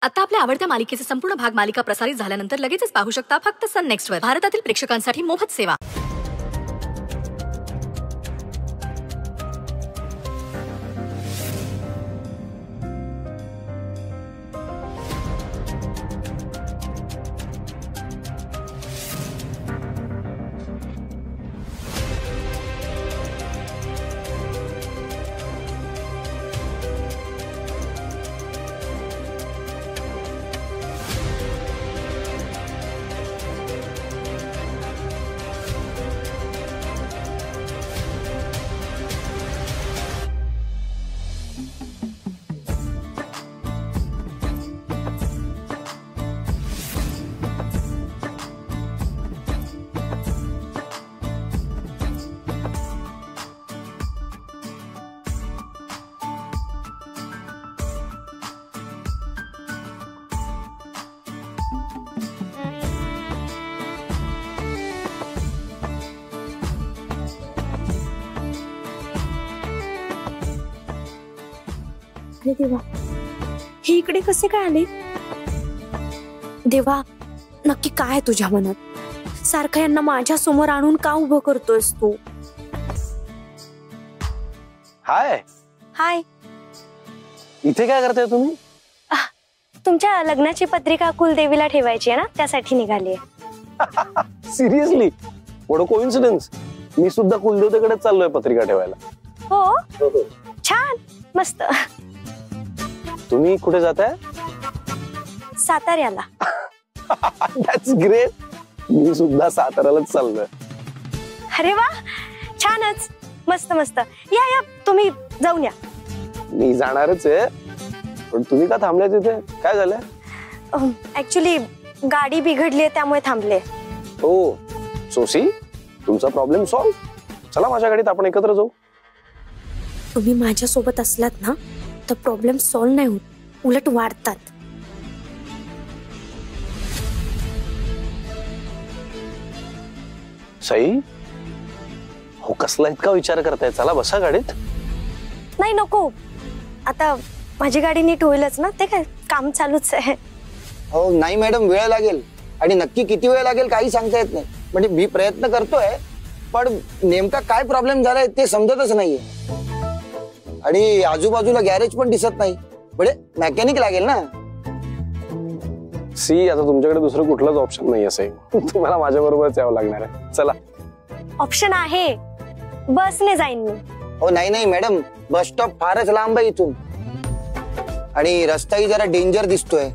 आता आपल्या आवडत्या मालिकेचे संपूर्ण भाग मालिका प्रसारित झाल्यानंतर लगेचच पाहू शकता फक्त सन नेक्स्ट वर. भारतातील प्रेक्षकांसाठी मोफत सेवा. अरे देवा, हे इकडे कसे काय आले? देवा, नक्की काय तुझ्या मनात? सारखं यांना माझ्या समोर आणून का उभं करतोयस तू? हाय हाय, इथे काय करताय तुम्ही? तुमच्या लग्नाची पत्रिका कुलदेवीला ठेवायची आहे ना, त्यासाठी निघाली. सिरियसली? What a coincidence. मी सुद्धा कुलदेवतेकडे चाललोय पत्रिका ठेवायला. हो, छान, मस्त. तुम्ही कुठे जाताय? साताऱ्याला. That's great. मी सुद्धा साताऱ्यालाच चाललोय. अरे वा, छानच, मस्त मस्त. या या, तुम्ही जाऊन या. मी जाणारच आहे, पण तुम्ही का थांबले तिथे? काय झालं? ऍक्च्युली गाडी बिघडली आहे, त्यामुळे थांबले. ओ सोसी, तुमचा प्रॉब्लेम सॉल्व. चला माझ्या गाडीत आपण एकत्र जाऊ. तुम्ही माझ्या सोबत असलात ना तर प्रॉब्लेम सॉल्व नाही होत, उलट वाढतात. सई, हो कसला इतका विचार करताय? चला बसा गाडीत. नाही नको, आता माझी गाडी नीट होईलच ना, ते काय काम चालूच आहे. हो नाही मॅडम, वेळ लागेल आणि नक्की किती वेळ लागेल काही सांगता येत नाही. म्हणजे मी प्रयत्न करतोय, पण नेमका काय प्रॉब्लेम झालाय ते समजतच नाहीये. आणि आजूबाजूला गॅरेज पण दिसत नाही, म्हणजे मेकॅनिक लागेल ना. सी, आता तुमच्याकडे दुसरं कुठलंच ऑप्शन नाही असेल. तुम्हाला माझ्या बरोबरच यावं लागणार आहे. चला. ऑप्शन आहे, बसने जाईन मी. हो नाही नाही मॅडम, बस स्टॉप फारच लांब आहे इथून आणि रस्ताही जरा डेंजर दिसतोय.